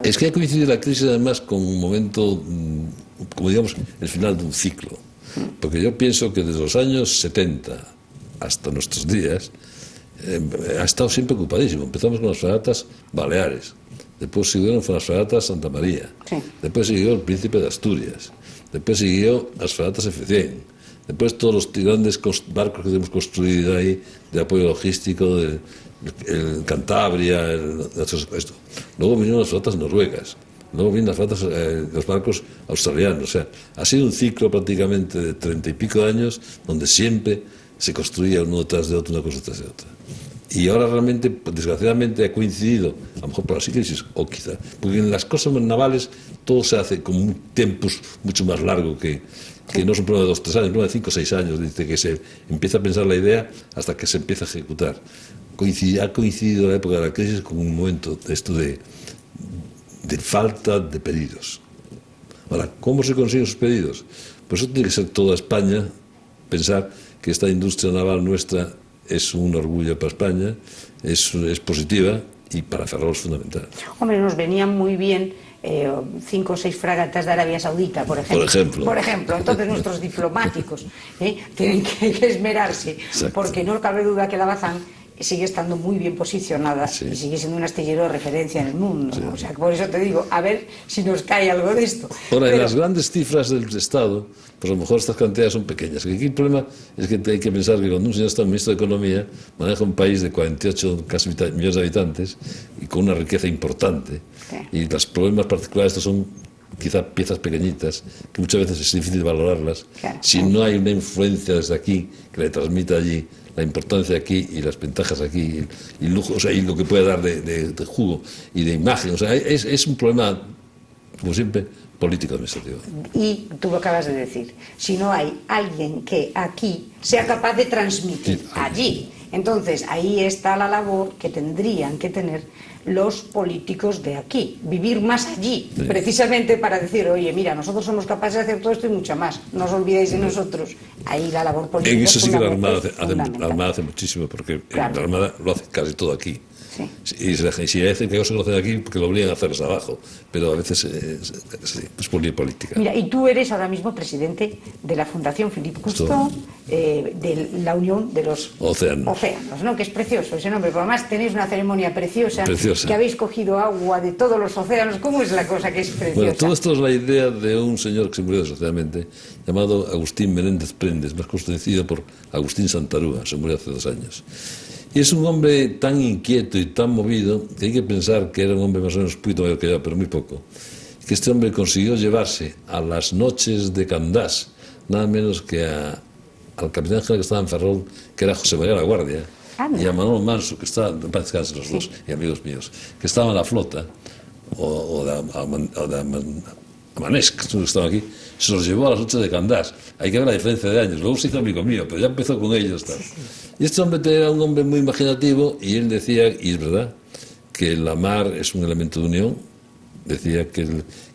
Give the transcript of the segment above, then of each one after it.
Es que ha coincidido la crisis además con un momento, como digamos, el final de un ciclo. Porque yo pienso que desde los años 70 hasta nuestros días ha estado siempre ocupadísimo. Empezamos con las fragatas Baleares, después siguieron con las fragatas Santa María, después siguió el Príncipe de Asturias, después siguió las fragatas F100, después todos los grandes barcos que hemos construido ahí de apoyo logístico, el Cantabria, esto. Luego vinieron las fragatas noruegas, luego vienen las fragatas, los barcos australianos. O sea, ha sido un ciclo prácticamente de 30 y pico de años donde siempre se construía uno detrás de otro, una cosa detrás de otra. Y ahora realmente, desgraciadamente, ha coincidido, a lo mejor por la crisis, o quizá, porque en las cosas navales todo se hace con un tempus mucho más largo que no es un problema de 2 o 3 años, un problema de 5 o 6 años, desde que se empieza a pensar la idea hasta que se empieza a ejecutar. Ha coincidido la época de la crisis con un momento de falta de pedidos. Ahora, ¿cómo se consiguen esos pedidos? Pues eso tiene que ser toda España, pensar que esta industria naval nuestra es un orgullo para España, es positiva y para Ferrol es fundamental. Hombre, nos venían muy bien 5 o 6 fragatas de Arabia Saudita, por ejemplo. Entonces nuestros diplomáticos tienen que esmerarse. Exacto. Porque no cabe duda que la Bazán sigue estando muy bien posicionada y sigue siendo un astillero de referencia en el mundo. O sea, por eso te digo, a ver si nos cae algo de esto. Ahora, en las grandes cifras del Estado, pues a lo mejor estas cantidades son pequeñas. Aquí el problema es que hay que pensar que cuando un señor está ministro de Economía, maneja un país de 48 casi millones de habitantes y con una riqueza importante. Y los problemas particulares estos son quizá piezas pequeñitas, que muchas veces es difícil valorarlas. Si no hay una influencia desde aquí que le transmita allí la importancia aquí y las ventajas aquí y lujo, o sea, y lo que puede dar de jugo y de imagen. O sea, es un problema, como siempre, político administrativo. Y tú lo acabas de decir, si no hay alguien que aquí sea capaz de transmitir allí, entonces ahí está la labor que tendrían que tener los políticos de aquí, vivir más allí, precisamente para decir, oye, mira, nosotros somos capaces de hacer todo esto y mucho más, no os olvidéis de nosotros. Ahí la labor política en eso sí que la Armada hace muchísimo, porque la Armada lo hace casi todo aquí. Y si dicen que cosas lo hacen aquí, porque lo obligan a hacerlas abajo, pero a veces es política. Mira, y tú eres ahora mismo presidente de la Fundación Philippe Cousteau, de la Unión de los Océanos, ¿no? Que es precioso ese nombre, pero además tenéis una ceremonia preciosa, que habéis cogido agua de todos los océanos. ¿Cómo es la cosa que es preciosa? Bueno, todo esto es la idea de un señor que se murió desgraciadamente, llamado Agustín Menéndez Prendes, más conocido por Agustín Santarúa, se murió hace 2 años. Y es un hombre tan inquieto y tan movido que hay que pensar que era un hombre más o menos un poquito mayor que yo, pero muy poco. Que este hombre consiguió llevarse a las noches de Candás, nada menos que al capitán general que estaba en Ferrol, que era José María Laguardia, y a Manolo Manso, que estaba, en paz descanse los dos, y amigos míos, que estaban en la flota, o de Amanés, que estaban aquí, se los llevó a las noches de Candás. Hay que ver la diferencia de años. Luego se hizo amigo mío, pero ya empezó con ellos. Y este hombre era un hombre muy imaginativo y él decía, y es verdad, que la mar es un elemento de unión. Decía que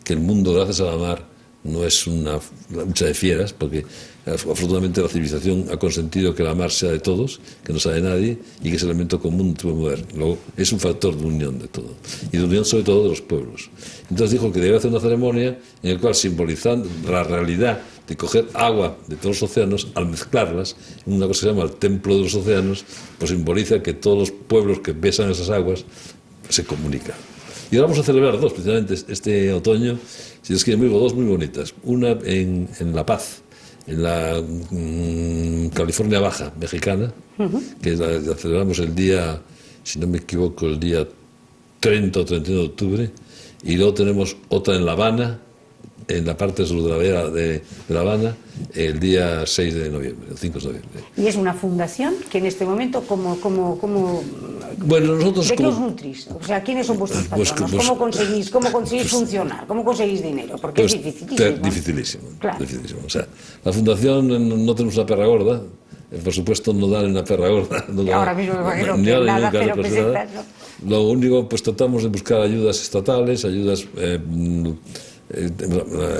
el mundo, gracias a la mar, no es una lucha de fieras, porque afortunadamente la civilización ha consentido que la mar sea de todos, que no sea de nadie, y que ese elemento común puede mover. Luego, es un factor de unión de todo, y de unión sobre todo de los pueblos. Entonces dijo que debía hacer una ceremonia en la cual, simbolizando la realidad de coger agua de todos los océanos, al mezclarlas en una cosa que se llama el templo de los océanos, pues simboliza que todos los pueblos que besan esas aguas se comunican. Y ahora vamos a celebrar 2, precisamente este otoño, si es que 2 muy bonitas. Una en La Paz, en la California Baja, mexicana, que la celebramos el día, si no me equivoco, el día 30 o 31 de octubre, y luego tenemos otra en La Habana, en la parte sur de la bahía de La Habana, el día 6 de noviembre, el 5 de noviembre. ¿Y es una fundación que en este momento, bueno, nosotros ¿de qué os nutrís? O sea, ¿quiénes son vuestros patronos? ¿Cómo conseguís funcionar? ¿Cómo conseguís dinero? Porque es dificilísimo. Dificilísimo. O sea, la fundación no tenemos una perra gorda, por supuesto no dan una perra gorda. Ahora mismo me imagino que nada, 0 pesetas, ¿no? Lo único, pues tratamos de buscar ayudas estatales, ayudas...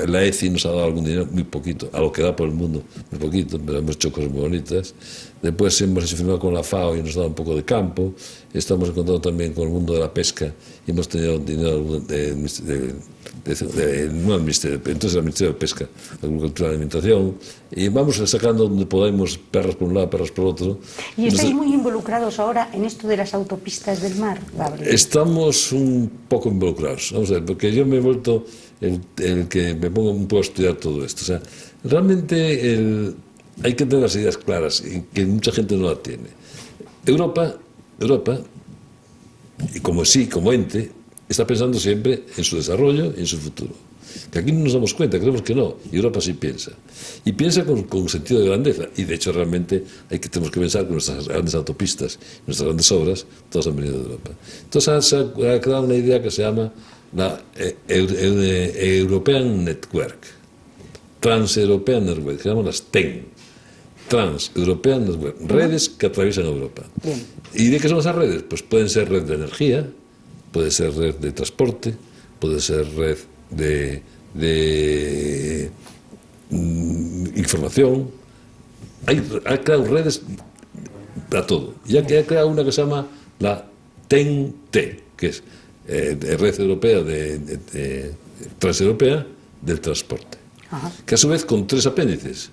la ECI nos ha dado algún dinero, muy poquito, a lo que da por el mundo, muy poquito, pero hemos hecho cosas muy bonitas. Después hemos hecho firmar con la FAO y nos da un poco de campo. Estamos en contacto también con el mundo de la pesca y hemos tenido dinero no del Ministerio, entonces el Ministerio de Pesca, Agricultura y Alimentación, y vamos sacando donde podemos, perros por un lado, perros por otro. ¿Y estáis muy involucrados ahora en esto de las autopistas del mar, Gabriel? Estamos un poco involucrados, vamos a ver, porque yo me he vuelto el que me pongo un poco a estudiar todo esto. O sea, realmente hay que tener las ideas claras y que mucha gente no la tiene. Europa, y como ente, está pensando siempre en su desarrollo y en su futuro. Que aquí no nos damos cuenta, creemos que no, y Europa sí piensa. Y piensa con sentido de grandeza, y de hecho realmente tenemos que pensar que nuestras grandes autopistas, nuestras grandes obras, todas han venido de Europa. Entonces se ha creado una idea que se llama la European Network, Trans-European Network, que se llaman las TEN. Trans-European Network, redes que atraviesan Europa. Bien. ¿Y de qué son esas redes? Pues pueden ser red de energía, puede ser red de transporte, puede ser red de información. Ha creado redes para todo. Y ha creado una que se llama la TEN-T, que es Red Europea Transeuropea del Transporte. Ajá. Que a su vez con 3 apéndices,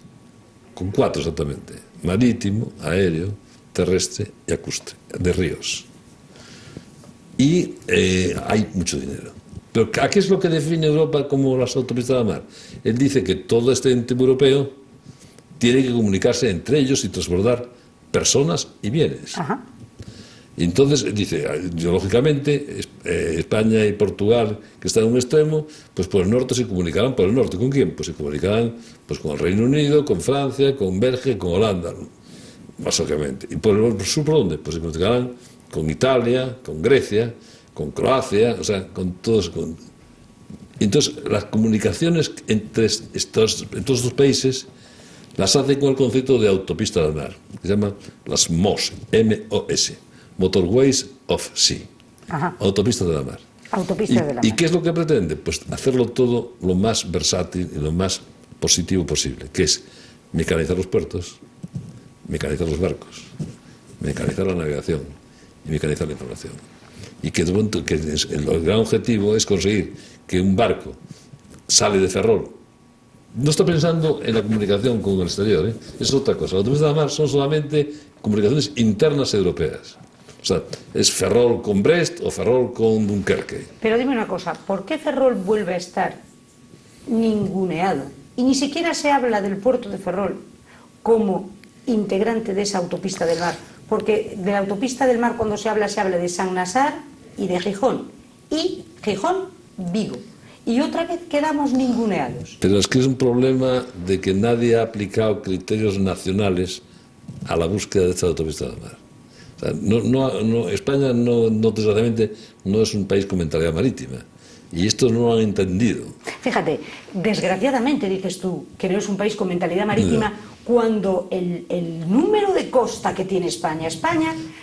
con 4 exactamente: marítimo, aéreo, terrestre y acustre, de ríos. Y hay mucho dinero. Pero ¿a qué es lo que define Europa como las autopistas de la mar? Él dice que todo este ente europeo tiene que comunicarse entre ellos y transbordar personas y bienes. Ajá. Y entonces dice, lógicamente, España y Portugal, que están en un extremo, pues por el norte se comunicarán por el norte. ¿Con quién? Pues se comunicarán pues con el Reino Unido, con Francia, con Bélgica, con Holanda, básicamente. ¿Y por el sur por dónde? Pues se comunicarán con Italia, con Grecia, con Croacia, o sea, con todos. Entonces, las comunicaciones entre todos estos países las hacen con el concepto de autopista del mar, que se llaman las MOS, M-O-S, Motorways of Sea. Ajá. Autopistas de la mar. Autopistas de la mar. ¿Y qué es lo que pretende? Pues hacerlo todo lo más versátil y lo más positivo posible, que es mecanizar los puertos, mecanizar los barcos, mecanizar la navegación y mecanizar la información. Y que el gran objetivo es conseguir que un barco sale de Ferrol. No está pensando en la comunicación con el exterior, ¿eh? Es otra cosa. Las autopistas de la mar son solamente comunicaciones internas europeas. O sea, es Ferrol con Brest o Ferrol con Dunkerque. Pero dime una cosa, ¿por qué Ferrol vuelve a estar ninguneado? Y ni siquiera se habla del puerto de Ferrol como integrante de esa autopista del mar. Porque de la autopista del mar cuando se habla de San Nazar y de Gijón. Y Gijón-Vigo. Y otra vez quedamos ninguneados. Pero es que es un problema de que nadie ha aplicado criterios nacionales a la búsqueda de esta autopista del mar. O sea, España, desgraciadamente, no es un país con mentalidad marítima. Y esto no lo han entendido. Fíjate, desgraciadamente dices tú que no es un país con mentalidad marítima, cuando el número de costa que tiene España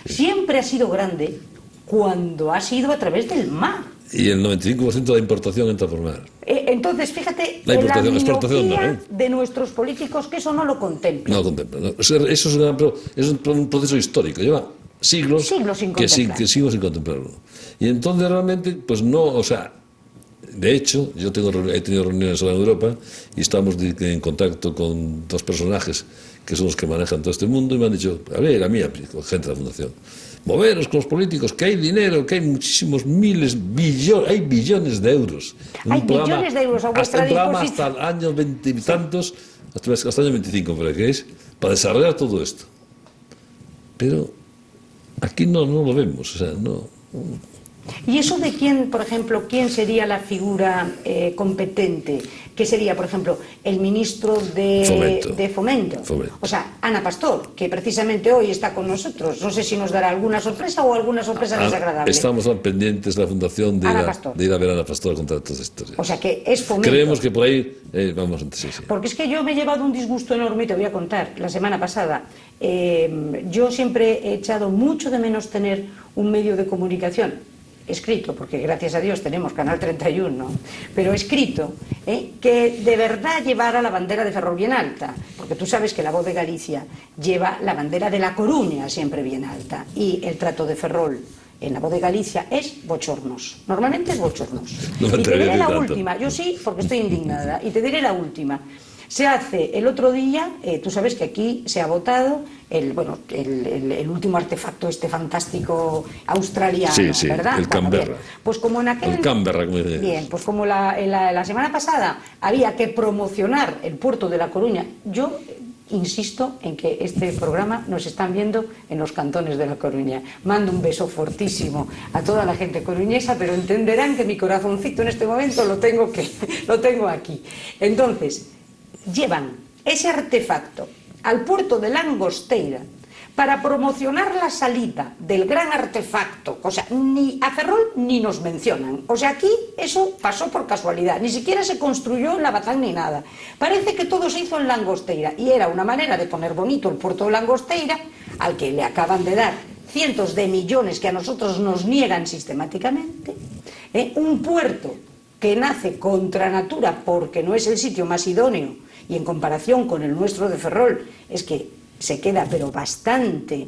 siempre ha sido grande cuando ha sido a través del mar. Y el 95% de la importación entra por mar. Entonces, fíjate, la miopía de nuestros políticos, que eso no lo contempla. No lo contempla. No. Eso es un proceso histórico. Lleva siglos sin que sigo sin contemplarlo. Y entonces realmente, pues no, o sea, de hecho, yo he tenido reuniones ahora en Europa y estamos en contacto con 2 personajes que son los que manejan todo este mundo y me han dicho, a ver, a mí, gente de la Fundación, moveros con los políticos, que hay dinero, que hay muchísimos billones, hay billones de euros. Hay billones de euros a vuestra disposición. Hasta el año 20 y tantos, hasta el año 25, por que es, para desarrollar todo esto. Pero aquí no lo vemos, o sea, no. ¿Y eso de quién, por ejemplo, quién sería la figura competente? ¿Qué sería, por ejemplo, el ministro de Fomento? O sea, Ana Pastor, que precisamente hoy está con nosotros. No sé si nos dará alguna sorpresa o alguna sorpresa desagradable. Estamos pendientes de la Fundación de ir a ver a Ana Pastor a contar todas estas historias. O sea, que es Fomento. Creemos que por ahí vamos a... Sí. Porque es que yo me he llevado un disgusto enorme, te voy a contar, la semana pasada. Yo siempre he echado mucho de menos tener un medio de comunicación escrito, porque gracias a Dios tenemos Canal 31, ¿no? Pero escrito, que de verdad llevara la bandera de Ferrol bien alta, porque tú sabes que La Voz de Galicia lleva la bandera de La Coruña siempre bien alta, y el trato de Ferrol en La Voz de Galicia es bochornos, normalmente es bochornos. No y te diré la tanto. Última, yo sí, porque estoy indignada, y te diré la última. Se hace el otro día, tú sabes que aquí se ha votado el último artefacto fantástico australiano, sí, ¿verdad? el Canberra. Bien, pues como en aquel... El Canberra, como dice. Bien, pues como la semana pasada había que promocionar el puerto de La Coruña, yo insisto en que este programa nos están viendo en los cantones de La Coruña. Mando un beso fortísimo a toda la gente coruñesa, pero entenderán que mi corazoncito en este momento lo tengo aquí. Entonces, llevan ese artefacto al puerto de Langosteira para promocionar la salida del gran artefacto. O sea, ni a Ferrol ni nos mencionan. O sea, aquí eso pasó por casualidad. Ni siquiera se construyó en Labazán ni nada. Parece que todo se hizo en Langosteira. Y era una manera de poner bonito el puerto de Langosteira, al que le acaban de dar cientos de millones que a nosotros nos niegan sistemáticamente. Un puerto que nace contra natura porque no es el sitio más idóneo, y en comparación con el nuestro de Ferrol es que se queda pero bastante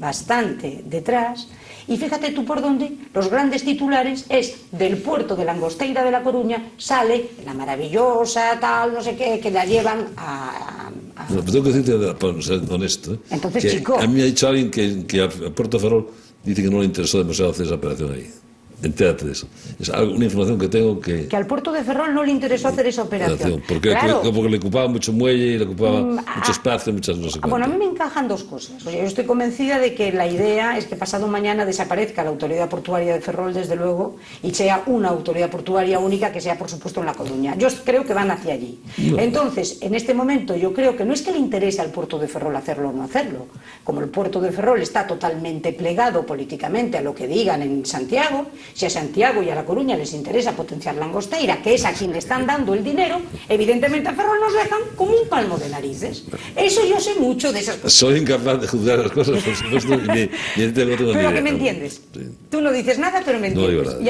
detrás. Y fíjate tú por dónde los grandes titulares es del puerto de Langosteira de La Coruña sale la maravillosa tal no sé qué, que la llevan a... No, pero tengo que decirte, para ser honesto, entonces, que chico, a mí me ha dicho alguien que a Puerto Ferrol dice que no le interesó demasiado hacer esa operación ahí. Entérate de eso. Es una información que tengo que al puerto de Ferrol no le interesó hacer esa operación. Porque, claro, porque le ocupaba mucho muelle y le ocupaba mucho espacio, muchas no sé cuánto. Bueno, a mí me encajan dos cosas. O sea, yo estoy convencida de que la idea es que pasado mañana desaparezca la autoridad portuaria de Ferrol, desde luego, y sea una autoridad portuaria única que sea, por supuesto, en La Coruña. Yo creo que van hacia allí. No. Entonces, en este momento, yo creo que no es que le interese al puerto de Ferrol hacerlo o no hacerlo. Como el puerto de Ferrol está totalmente plegado políticamente a lo que digan en Santiago, si a Santiago y a La Coruña les interesa potenciar Langosteira, que es a quien le están dando el dinero, evidentemente a Ferrol nos dejan como un palmo de narices. Eso yo sé mucho de esas cosas. Soy incapaz de juzgar las cosas, por supuesto, ni tengo pero que me entiendes. Sí. Tú no dices nada, pero me entiendes. No digo nada.